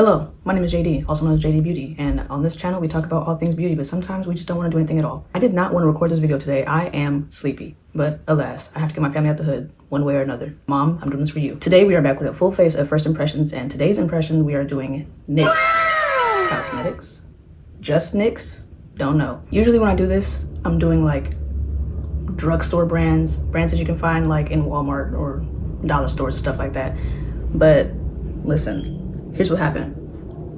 Hello, my name is JD, also known as JD Beauty, and on this channel we talk about all things beauty, but sometimes we just don't want to do anything at all. I did not want to record this video today. I am sleepy, but alas, I have to get my family out the hood one way or another. Mom, I'm doing this for you. Today we are back with a full face of first impressions, and today's impression we are doing NYX Cosmetics. Just NYX? Don't know. Usually when I do this, I'm doing like drugstore brands that you can find like in Walmart or dollar stores and stuff like that. But listen. Here's what happened.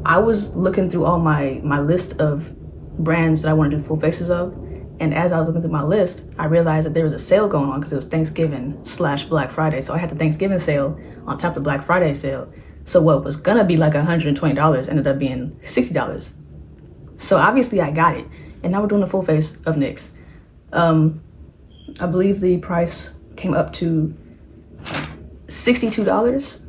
I was looking through all my list of brands that I want to do full faces of, and as I was looking through my list, I realized that there was a sale going on because it was Thanksgiving/Black Friday. So I had the Thanksgiving sale on top of the Black Friday sale. So what was gonna be like $120 ended up being $60. So obviously I got it, and now we're doing a full face of NYX. I believe the price came up to $62.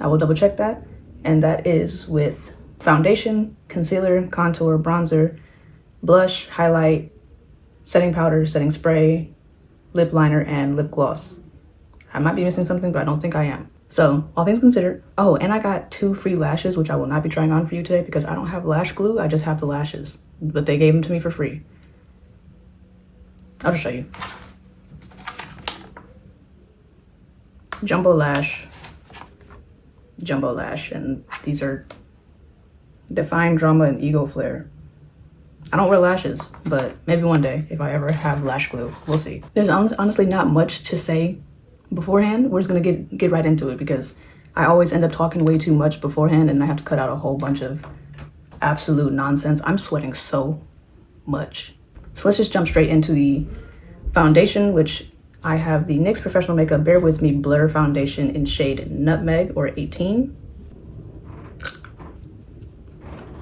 I will double check that. And that is with foundation, concealer, contour, bronzer, blush, highlight, setting powder, setting spray, lip liner, and lip gloss. I might be missing something, but I don't think I am. So, all things considered. Oh, and I got 2 free lashes, which I will not be trying on for you today because I don't have lash glue, I just have the lashes. But they gave them to me for free. I'll just show you. Jumbo lash, and these are Define, Drama, and Ego Flare. I don't wear lashes, but maybe one day if I ever have lash glue, we'll see. There's honestly not much to say beforehand. We're just gonna get right into it because I always end up talking way too much beforehand and I have to cut out a whole bunch of absolute nonsense. I'm sweating so much. So let's just jump straight into the foundation, which I have the NYX Professional Makeup Bear With Me Blur Foundation in shade Nutmeg or 18.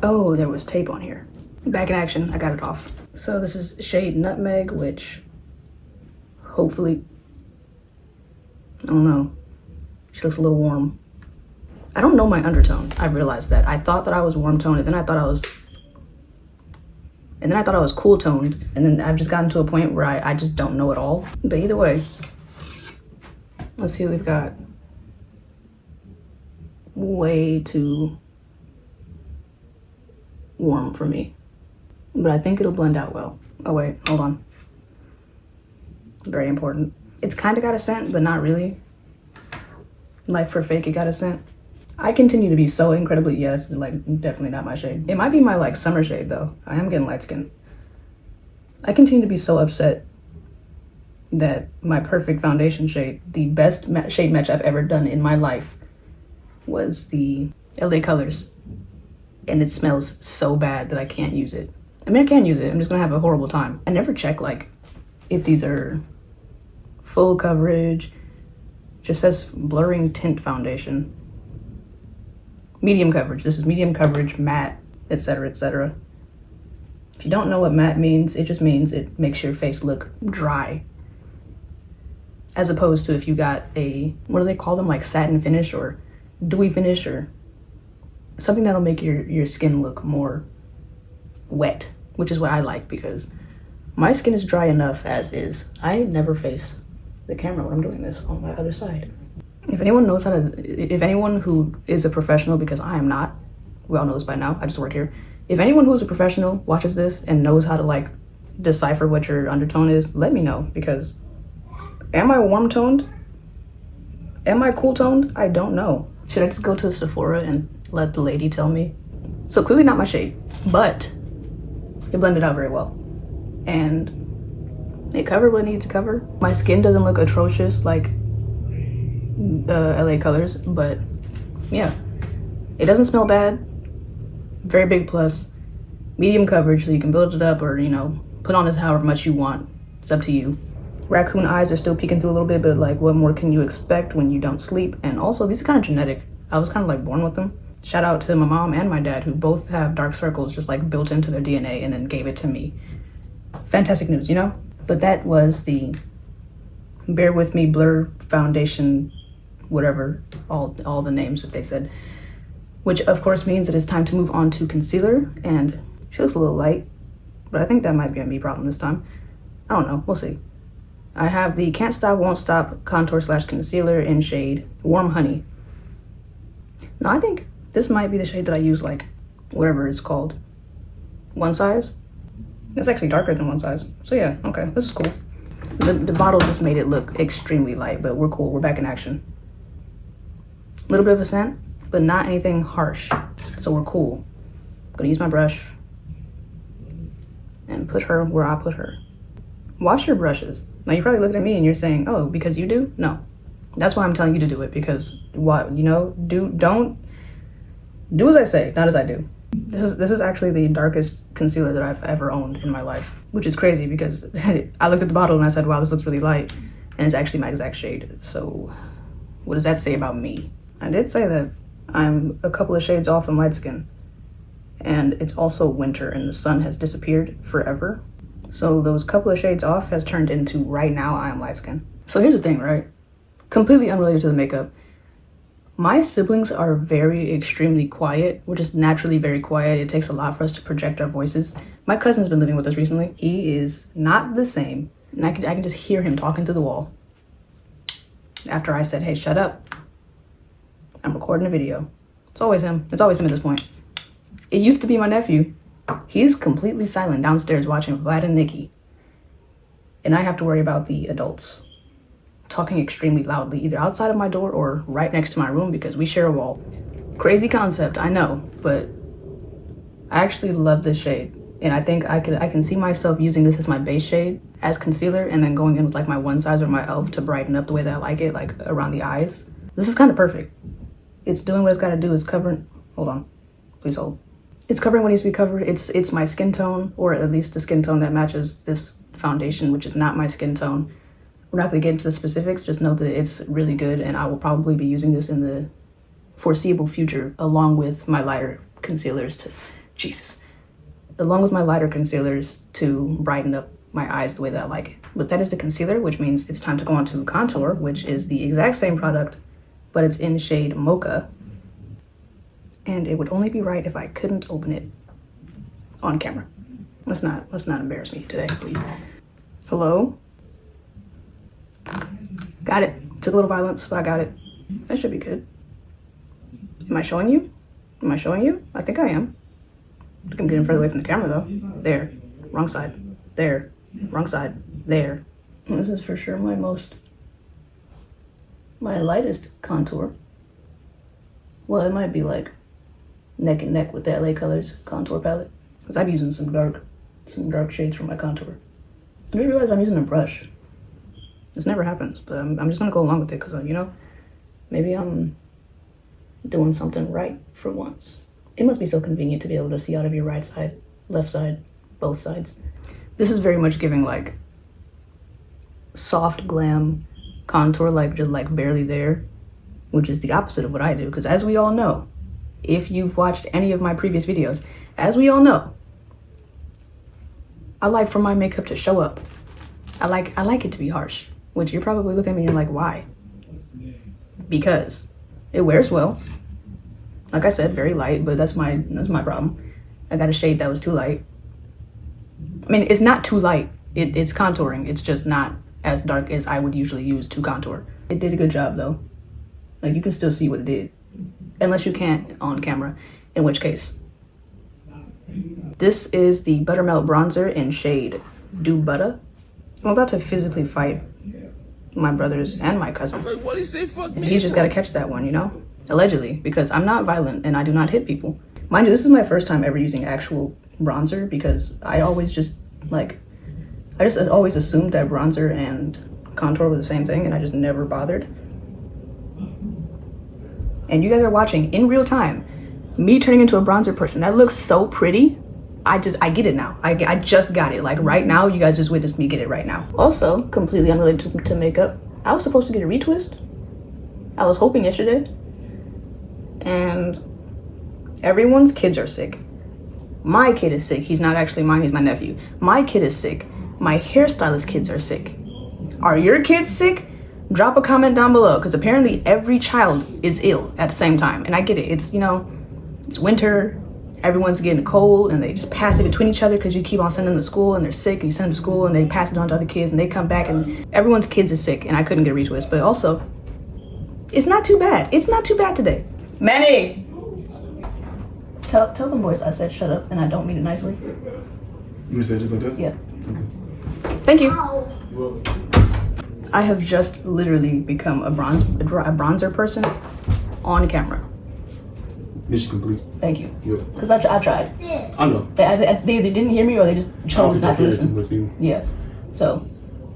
Oh, there was tape on here. Back in action, I got it off. So this is shade Nutmeg, which hopefully, I don't know. She looks a little warm. I don't know my undertone. I realized that. I thought that I was warm toned, and then I thought I was cool toned, and then I've just gotten to a point where I just don't know it all. But either way, let's see what we've got. Way too warm for me, but I think it'll blend out well. Oh wait, hold on. Very important. It's kind of got a scent, but not really. Like for fake, it got a scent. I continue to be so incredibly, yes, like definitely not my shade. It might be my like summer shade though. I am getting light skin. I continue to be so upset that my perfect foundation shade, the best shade match I've ever done in my life, was the LA Colors. And it smells so bad that I can't use it. I mean, I can use it, I'm just gonna have a horrible time. I never check like if these are full coverage. Just says blurring tint foundation. Medium coverage. This is medium coverage, matte, etc., etc. If you don't know what matte means, it just means it makes your face look dry. As opposed to if you got a, what do they call them, like satin finish or dewy finish or something that'll make your skin look more wet, which is what I like because my skin is dry enough as is. I never face the camera when I'm doing this on my other side. If anyone knows how to, if anyone who is a professional, because I am not, we all know this by now, I just work here. If anyone who is a professional watches this and knows how to like decipher what your undertone is, let me know because am I warm toned? Am I cool toned? I don't know. Should I just go to Sephora and let the lady tell me? So clearly not my shade, but it blended out very well. And it covered what it needed to cover. My skin doesn't look atrocious like LA Colors, but yeah, it doesn't smell bad. Very big plus. Medium coverage, so you can build it up or, you know, put on this however much you want. It's up to you. Raccoon eyes are still peeking through a little bit, but like what more can you expect when you don't sleep? And also these are kind of genetic. I was kind of like born with them. Shout out to my mom and my dad who both have dark circles just like built into their DNA and then gave it to me. Fantastic news, you know? But that was the Bear With Me Blur Foundation, whatever, all the names that they said, which of course means it is time to move on to concealer. And she looks a little light, but I think that might be a me problem this time. I don't know, we'll see. I have the Can't Stop Won't Stop contour / concealer in shade Warm Honey. Now I think This might be the shade that I use, like, whatever it's called. One size? It's actually darker than one size. So yeah, okay, this is cool. The bottle just made it look extremely light, but we're cool. We're back in action. A little bit of a scent, but not anything harsh. So we're cool. I'm gonna use my brush and put her where I put her. Wash your brushes. Now you're probably looking at me and you're saying, oh, because you do? No. That's why I'm telling you to do it, because what, you know, don't do as I say, not as I do. This is actually the darkest concealer that I've ever owned in my life, which is crazy because I looked at the bottle and I said, wow, this looks really light, and it's actually my exact shade. So what does that say about me? I did say that I'm a couple of shades off from light skin, and it's also winter and the sun has disappeared forever. So those couple of shades off has turned into right now I am light skin. So here's the thing, right? Completely unrelated to the makeup. My siblings are very extremely quiet. We're just naturally very quiet. It takes a lot for us to project our voices. My cousin's been living with us recently. He is not the same. And I can just hear him talking to the wall. After I said, hey, shut up. I'm recording a video. It's always him. It's always him at this point. It used to be my nephew. He's completely silent downstairs watching Vlad and Nikki. And I have to worry about the adults talking extremely loudly, either outside of my door or right next to my room because we share a wall. Crazy concept, I know, but I actually love this shade. And I think I can see myself using this as my base shade as concealer and then going in with like my one size or my e.l.f. to brighten up the way that I like it, like around the eyes. This is kind of perfect. It's doing what it's got to do. It's covering, hold on, please hold. It's covering what needs to be covered. It's my skin tone, or at least the skin tone that matches this foundation, which is not my skin tone. We're not going to get into the specifics, just know that it's really good, and I will probably be using this in the foreseeable future along with my lighter concealers to brighten up my eyes the way that I like it. But that is the concealer, which means it's time to go on to contour, which is the exact same product, but it's in shade Mocha. And it would only be right if I couldn't open it on camera. Let's not embarrass me today, please. Hello? Got it. Took a little violence, but I got it. That should be good. Am I showing you? Am I showing you? I think I am. I'm getting further away from the camera though. There. Wrong side. There. Wrong side. There. This is for sure my lightest contour. Well, it might be like neck and neck with the LA Colors contour palette. Because I'm using some dark shades for my contour. I just realized I'm using a brush. This never happens, but I'm just gonna go along with it because, you know, maybe I'm doing something right for once. It must be so convenient to be able to see out of your right side, left side, both sides. This is very much giving like soft glam contour, like just like barely there, which is the opposite of what I do. Because as we all know, if you've watched any of my previous videos, as we all know, I like for my makeup to show up. I like it to be harsh. Which you're probably looking at me and you're like, why? Because it wears well. Like I said, very light, but that's my problem. I got a shade that was too light. I mean, it's not too light. It's contouring. It's just not as dark as I would usually use to contour. It did a good job though. Like you can still see what it did. Unless you can't on camera, in which case. This is the Buttermelt Bronzer in shade Do Butter. I'm about to physically fight my brothers and my cousin. What do you say? Fuck me. He's just got to catch that one, you know? Allegedly, because I'm not violent and I do not hit people. Mind you, this is my first time ever using actual bronzer because I always just always assumed that bronzer and contour were the same thing and I just never bothered. And you guys are watching in real time me turning into a bronzer person. That looks so pretty. I get it now. I just got it. Like right now, you guys just witnessed me get it right now. Also, completely unrelated to makeup, I was supposed to get a retwist. I was hoping yesterday. And everyone's kids are sick. My kid is sick. He's not actually mine, he's my nephew. My kid is sick. My hairstylist kids are sick. Are your kids sick? Drop a comment down below, because apparently every child is ill at the same time. And I get it. It's, you know, it's winter. Everyone's getting a cold and they just pass it between each other because you keep on sending them to school and they're sick and you send them to school and they pass it on to other kids and they come back and everyone's kids is sick and I couldn't get a retwist. But also, it's not too bad. It's not too bad today. Manny! Tell them boys I said shut up and I don't mean it nicely. You would say it just like that? Yeah. Okay. Thank you. Well, I have just literally become a bronzer person on camera. mission complete. Thank you. Yeah. Because I tried. I know. They either didn't hear me or they just chose not to listen. Much Yeah. So,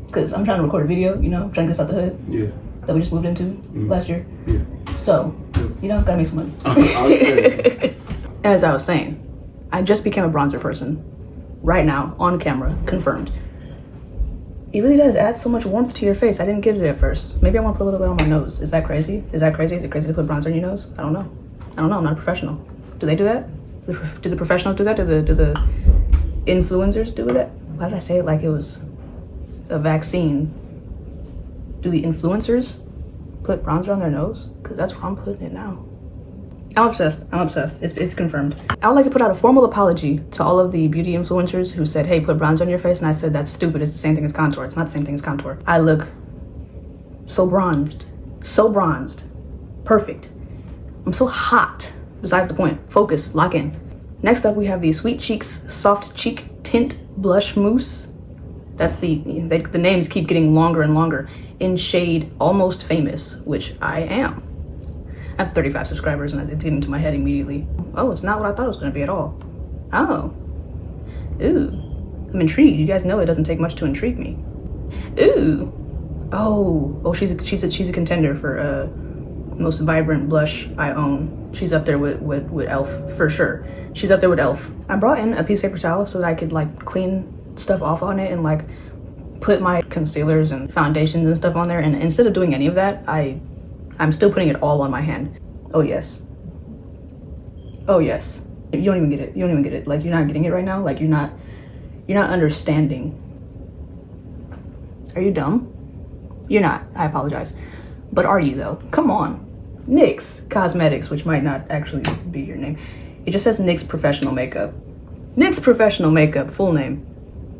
because I'm trying to record a video, you know, trying to get us out the hood. Yeah. That we just moved into last year. Yeah. So, you know, gotta make some money. I As I was saying, I just became a bronzer person right now on camera, confirmed. It really does add so much warmth to your face. I didn't get it at first. Maybe I want to put a little bit on my nose. Is that crazy? Is that crazy? Is it crazy to put bronzer on your nose? I don't know. I'm not a professional. Do they do that? Do the professionals do that? Do the influencers do that? Why did I say it like it was a vaccine? Do the influencers put bronzer on their nose? Because that's where I'm putting it now. I'm obsessed. It's confirmed. I would like to put out a formal apology to all of the beauty influencers who said, hey, put bronzer on your face. And I said, that's stupid. It's the same thing as contour. It's not the same thing as contour. I look so bronzed. So bronzed. Perfect. I'm so hot. Besides the point. Focus. Lock in. Next up, we have the Sweet Cheeks Soft Cheek Tint Blush Mousse. That's the names keep getting longer and longer. In shade Almost Famous, which I am. I have 35 subscribers and it's getting to my head immediately. Oh, it's not what I thought it was gonna be at all. Oh. Ooh. I'm intrigued. You guys know it doesn't take much to intrigue me. Ooh. Oh, she's a contender for most vibrant blush I own. She's up there with e.l.f. for sure. She's up there with e.l.f. I brought in a piece of paper towel so that I could like clean stuff off on it and like put my concealers and foundations and stuff on there. And instead of doing any of that, I'm still putting it all on my hand. Oh yes. Oh yes. You don't even get it. You don't even get it. Like you're not getting it right now. Like you're not understanding. Are you dumb? You're not. I apologize. But are you though? Come on. NYX Cosmetics, which might not actually be your name. It just says NYX Professional Makeup. NYX Professional Makeup, full name.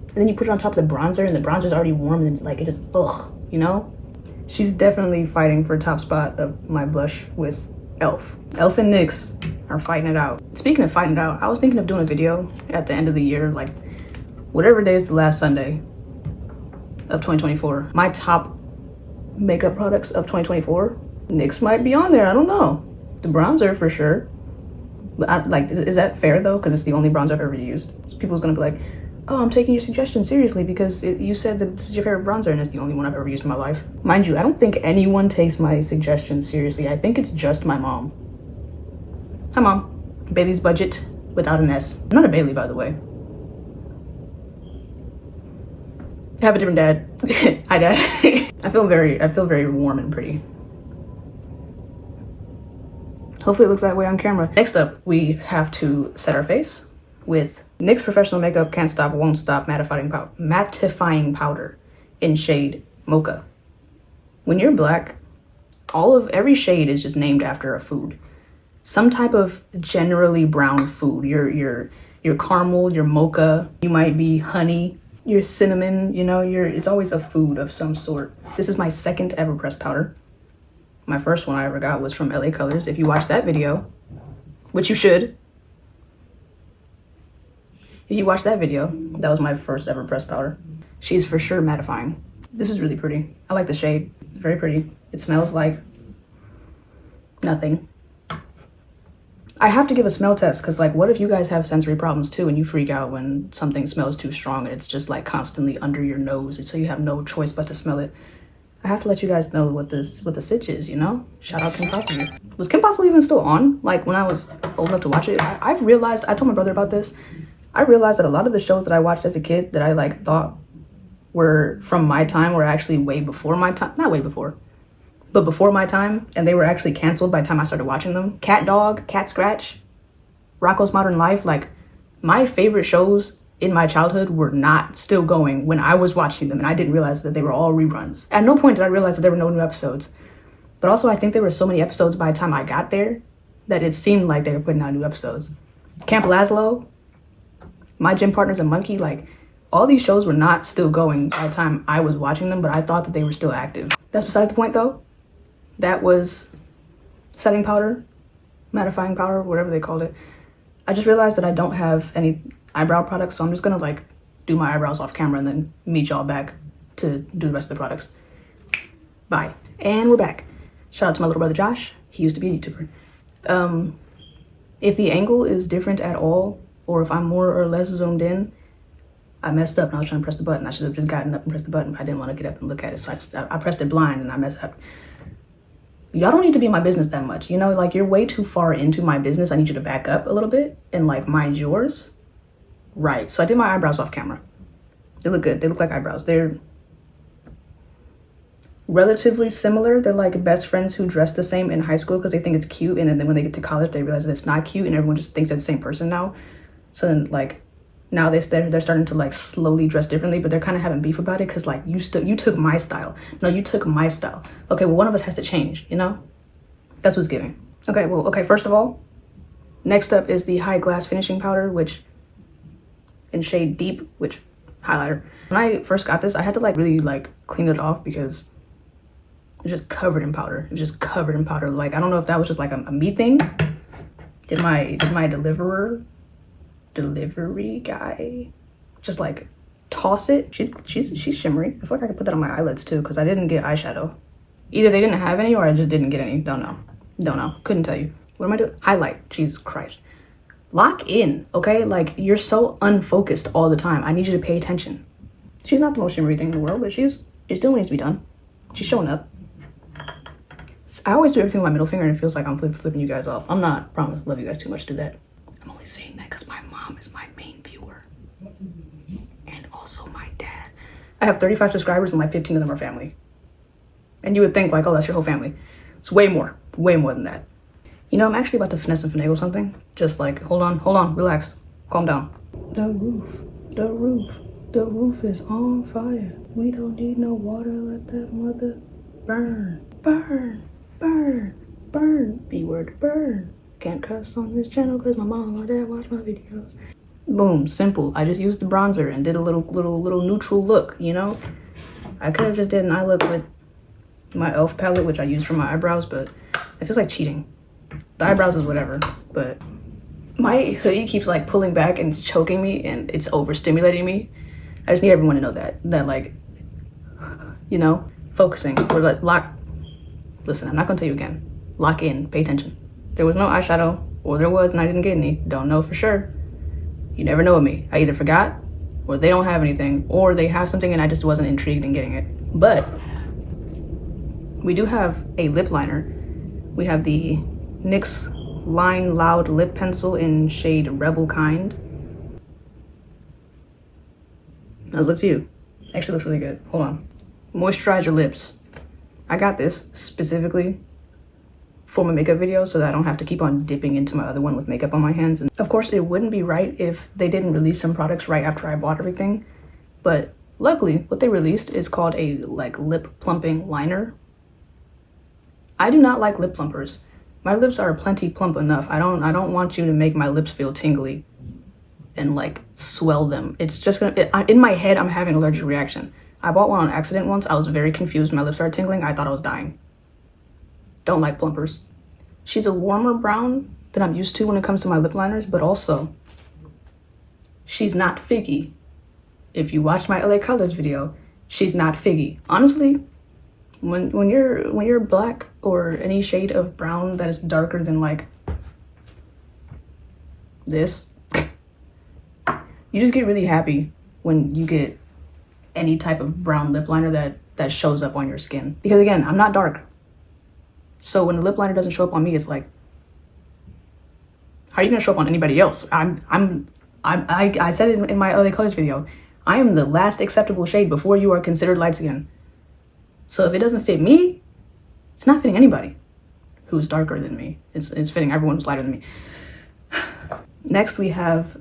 And then you put it on top of the bronzer and the bronzer's already warm and like it just, ugh, you know? She's definitely fighting for top spot of my blush with e.l.f. e.l.f. and NYX are fighting it out. Speaking of fighting it out, I was thinking of doing a video at the end of the year, like whatever day is the last Sunday of 2024. My top makeup products of 2024, NYX might be on there, I don't know. The bronzer for sure. But is that fair though? Because it's the only bronzer I've ever used. People's gonna be like, oh, I'm taking your suggestion seriously because you said that this is your favorite bronzer and it's the only one I've ever used in my life. Mind you, I don't think anyone takes my suggestions seriously. I think it's just my mom. Hi, Mom. Bailey's Budget without an S. I'm not a Bailey, by the way. I have a different dad. Hi, Dad. I feel very warm and pretty. Hopefully it looks that way on camera. Next up, we have to set our face with NYX Professional Makeup Can't Stop, Won't Stop Mattifying Powder in shade Mocha. When you're black, every shade is just named after a food. Some type of generally brown food. Your caramel, your mocha, you might be honey, your cinnamon, you know, it's always a food of some sort. This is my second ever pressed powder. My first one I ever got was from LA Colors. If you watch that video, which you should, if you watch that video, that was my first ever pressed powder. She's for sure mattifying. This is really pretty. I like the shade. It's very pretty. It smells like nothing. I have to give a smell test because like what if you guys have sensory problems too and you freak out when something smells too strong and it's just like constantly under your nose and so you have no choice but to smell it. I have to let you guys know what the sitch is, you know? Shout out Kim Possible. Was Kim Possible even still on? Like when I was old enough to watch it? I've realized, I told my brother about this. I realized that a lot of the shows that I watched as a kid that I like thought were from my time were actually way before my time. Not way before, but before my time. And they were actually canceled by the time I started watching them. Cat Dog, Cat Scratch, Rocko's Modern Life. Like my favorite shows in my childhood were not still going when I was watching them. And I didn't realize that they were all reruns. At no point did I realize that there were no new episodes. But also I think there were so many episodes by the time I got there that it seemed like they were putting out new episodes. Camp Lazlo, My Gym Partner's a Monkey, like all these shows were not still going by the time I was watching them, but I thought that they were still active. That's besides the point though. That was setting powder, mattifying powder, whatever they called it. I just realized that I don't have any eyebrow products, so I'm just gonna like do my eyebrows off camera and then meet y'all back to do the rest of the products. Bye. And we're back. Shout out to my little brother Josh. He used to be a YouTuber. If the angle is different at all, or if I'm more or less zoomed in, I messed up and I was trying to press the button. I should have just gotten up and pressed the button, but I didn't want to get up and look at it, so I pressed it blind and I messed up. Y'all don't need to be in my business that much, you know? Like, you're way too far into my business. I need you to back up a little bit and like mind yours. Right, so I did my eyebrows off camera. They look good. They look like eyebrows. They're relatively similar. They're like best friends who dress the same in high school because they think it's cute, and then when they get to college they realize that it's not cute and everyone just thinks they're the same person now. So then like now they're starting to like slowly dress differently, but they're kind of having beef about it because like you took my style. No, you took my style. Okay, well, one of us has to change, you know? That's what's giving. Okay, first of all, next up is the high glass finishing powder, which in shade Deep, which highlighter. When I first got this, I had to like really like clean it off because it was just covered in powder. It was just covered in powder. Like, I don't know if that was just like a me thing. Did my delivery guy just like toss it? She's shimmery. I feel like I could put that on my eyelids too because I didn't get eyeshadow. Either they didn't have any or I just didn't get any. Don't know. Couldn't tell you. What am I doing? Highlight. Jesus Christ. Lock in, okay? Like, you're so unfocused all the time. I need you to pay attention. She's not the most shimmery thing in the world, but she's doing what needs to be done. She's showing up. I always do everything with my middle finger and it feels like I'm flipping you guys off. I'm not, promise, love you guys too much to do that. I'm only saying that because my mom is my main viewer. And also my dad. I have 35 subscribers and like 15 of them are family. And you would think like, oh, that's your whole family. It's way more than that. You know, I'm actually about to finesse and finagle something. Just like, hold on, relax, calm down. The roof is on fire. We don't need no water, let that mother burn. B-word, burn. Can't cuss on this channel because my mom or dad watch my videos. Boom, simple. I just used the bronzer and did a little neutral look, you know? I could have just did an eye look with my e.l.f. palette, which I use for my eyebrows, but it feels like cheating. The eyebrows is whatever, but my hoodie keeps like pulling back and it's choking me and it's overstimulating me. I just need everyone to know that like, you know, focusing. We're like, listen, I'm not gonna tell you again. Lock in, pay attention. There was no eyeshadow, or there was and I didn't get any. Don't know for sure. You never know with me. I either forgot, or they don't have anything, or they have something and I just wasn't intrigued in getting it. But we do have a lip liner. We have the NYX Line Loud Lip Pencil in shade Rebel Kind. Let's look to you. Actually looks really good. Hold on. Moisturize your lips. I got this specifically for my makeup video so that I don't have to keep on dipping into my other one with makeup on my hands. And of course, it wouldn't be right if they didn't release some products right after I bought everything. But luckily, what they released is called a like lip plumping liner. I do not like lip plumpers. My lips are plenty plump enough. I don't want you to make my lips feel tingly and like swell them. It's just gonna, in my head, I'm having an allergic reaction. I bought one on accident once. I was very confused. My lips started tingling. I thought I was dying. Don't like plumpers. She's a warmer brown than I'm used to when it comes to my lip liners, but also she's not figgy. If you watch my LA Colors video, she's not figgy. Honestly, when you're black or any shade of brown that is darker than like this, you just get really happy when you get any type of brown lip liner that shows up on your skin. Because again, I'm not dark. So when the lip liner doesn't show up on me, it's like, how are you gonna show up on anybody else? I said it in my LA Colors video. I am the last acceptable shade before you are considered light skin. So if it doesn't fit me, it's not fitting anybody who's darker than me. It's fitting everyone who's lighter than me. Next we have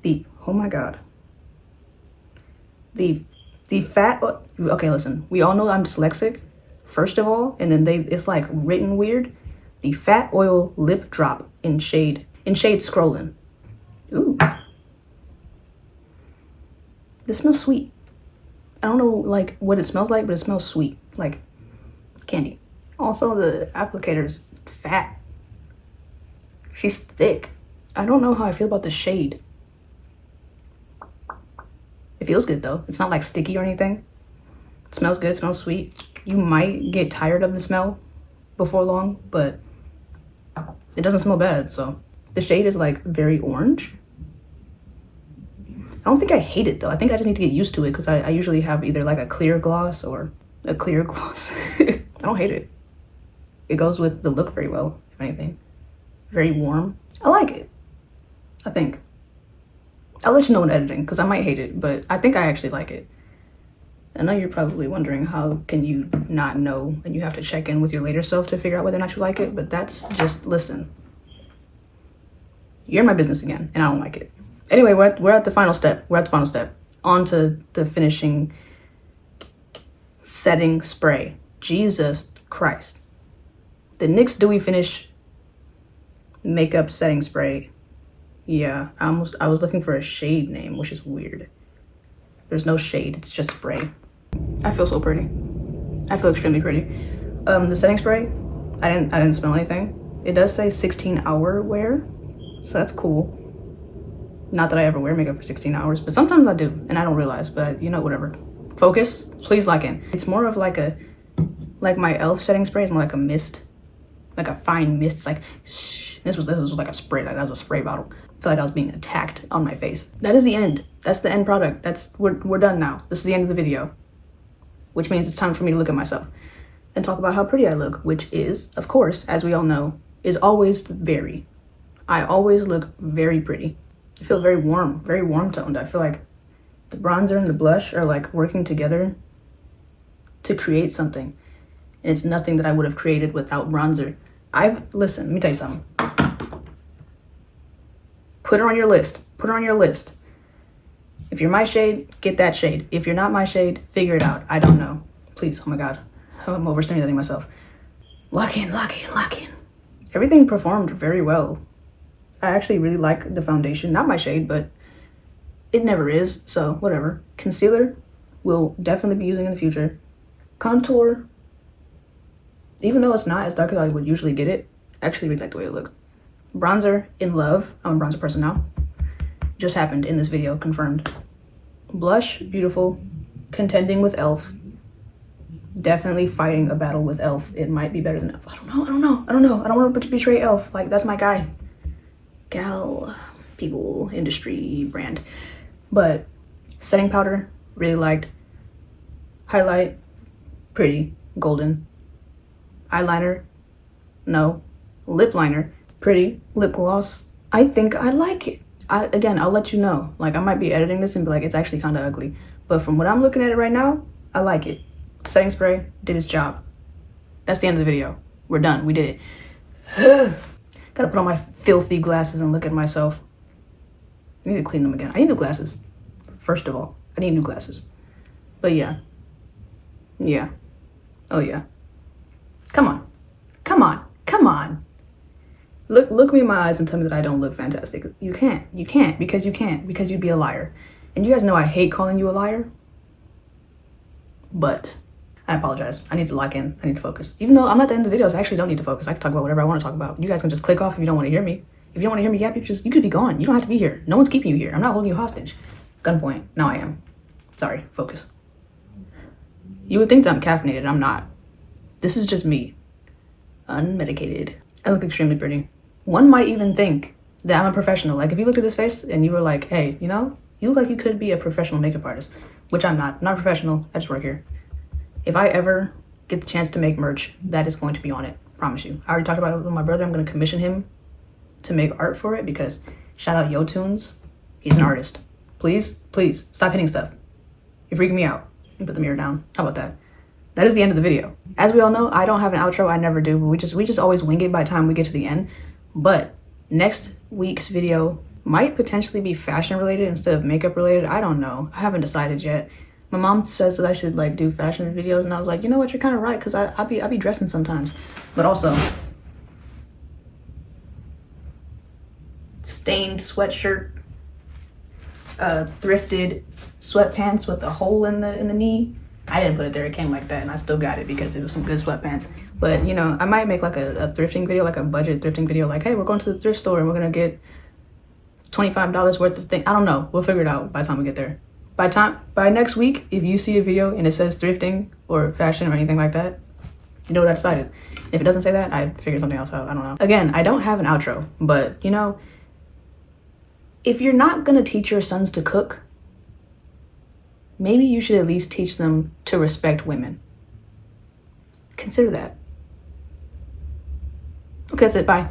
the, oh my God. The fat, okay, listen, we all know I'm dyslexic, first of all, and then it's like written weird. The Fat Oil Lip Drop in shade Scrollin'. Ooh. This smells sweet. I don't know like what it smells like, but it smells sweet, like candy. Also, the applicator's fat. She's thick. I don't know how I feel about the shade. It feels good though. It's not like sticky or anything. It smells good, smells sweet. You might get tired of the smell before long, but it doesn't smell bad, so. The shade is like very orange. I don't think I hate it though. I think I just need to get used to it because I usually have either like a clear gloss or a clear gloss. I don't hate it. It goes with the look very well, if anything. Very warm. I like it, I think. I'll let you know in editing because I might hate it, but I think I actually like it. I know you're probably wondering how can you not know and you have to check in with your later self to figure out whether or not you like it, but that's just, listen. You're in my business again, and I don't like it. Anyway, we're at the final step. On to the finishing setting spray. Jesus Christ. The NYX Dewy Finish Makeup Setting Spray. Yeah, I was looking for a shade name, which is weird. There's no shade, it's just spray. I feel so pretty. I feel extremely pretty. The setting spray, I didn't smell anything. It does say 16-hour wear, so that's cool. Not that I ever wear makeup for 16 hours, but sometimes I do, and I don't realize, but you know, whatever. Focus, please lock in. It's more of like my e.l.f. setting spray is more like a mist, like a fine mist. It's like, shh. This was like a spray, like that was a spray bottle. I feel like I was being attacked on my face. That is the end. That's the end product. We're done now. This is the end of the video, which means it's time for me to look at myself and talk about how pretty I look, which is, of course, as we all know, is always very. I always look very pretty. I feel very warm toned. I feel like the bronzer and the blush are like working together to create something. And it's nothing that I would have created without bronzer. Listen, let me tell you something. Put her on your list. Put her on your list. If you're my shade, get that shade. If you're not my shade, figure it out. I don't know. Please, oh my God. I'm overstimulating myself. Lock in. Everything performed very well. I actually really like the foundation. Not my shade, but it never is, so whatever. Concealer, we'll definitely be using in the future. Contour, even though it's not as dark as I would usually get it, I actually really like the way it looks. Bronzer, in love. I'm a bronzer person now. Just happened in this video, confirmed. Blush, beautiful. Contending with e.l.f. Definitely fighting a battle with e.l.f. It might be better than e.l.f. I don't know. I don't want to betray e.l.f. Like, that's my guy. Gal, people, industry, brand. But setting powder, really liked. Highlight, pretty, golden. Eyeliner, no. Lip liner, pretty. Lip gloss, I think I like it. Again, I'll let you know. Like, I might be editing this and be like, it's actually kind of ugly. But from what I'm looking at it right now, I like it. Setting spray did its job. That's the end of the video. We're done. We did it. Gotta put on my filthy glasses and look at myself. I need to clean them again. I need new glasses. First of all, I need new glasses. But yeah. Yeah. Oh yeah. Come on. Look me in my eyes and tell me that I don't look fantastic. You can't because you'd be a liar. And you guys know I hate calling you a liar. But I apologize. I need to lock in. I need to focus. Even though I'm at the end of the videos, I actually don't need to focus. I can talk about whatever I want to talk about. You guys can just click off if you don't want to hear me. If you don't want to hear me yap, you could be gone. You don't have to be here. No one's keeping you here. I'm not holding you hostage. Gunpoint. Now I am. Sorry. Focus. You would think that I'm caffeinated. I'm not. This is just me. Unmedicated. I look extremely pretty. One might even think that I'm a professional. Like, if you looked at this face and you were like, hey, you know, you look like you could be a professional makeup artist, which I'm not. I'm not professional. I just work here. If I ever get the chance to make merch, that is going to be on it. Promise you. I already talked about it with my brother. I'm going to commission him to make art for it because shout out Yo Tunes. He's an artist. Please stop hitting stuff. You're freaking me out. You put the mirror down. How about that? That is the end of the video. As we all know, I don't have an outro. I never do. But we just always wing it by the time we get to the end. But next week's video might potentially be fashion related instead of makeup related. I don't know. I haven't decided yet. My mom says that I should like do fashion videos, and I was like, you know what, you're kind of right, because I be dressing sometimes. But also, stained sweatshirt, thrifted sweatpants with a hole in the knee. I didn't put it there, it came like that, and I still got it because it was some good sweatpants. But you know, I might make like a thrifting video, like a budget thrifting video, like, hey, we're going to the thrift store and we're gonna get $25 worth of thing. I don't know. We'll figure it out by the time we get there. By next week, if you see a video and it says thrifting or fashion or anything like that, you know what I decided. If it doesn't say that, I figured something else out. I don't know. Again, I don't have an outro, but you know, if you're not gonna teach your sons to cook, maybe you should at least teach them to respect women. Consider that. Okay, that's it. Bye.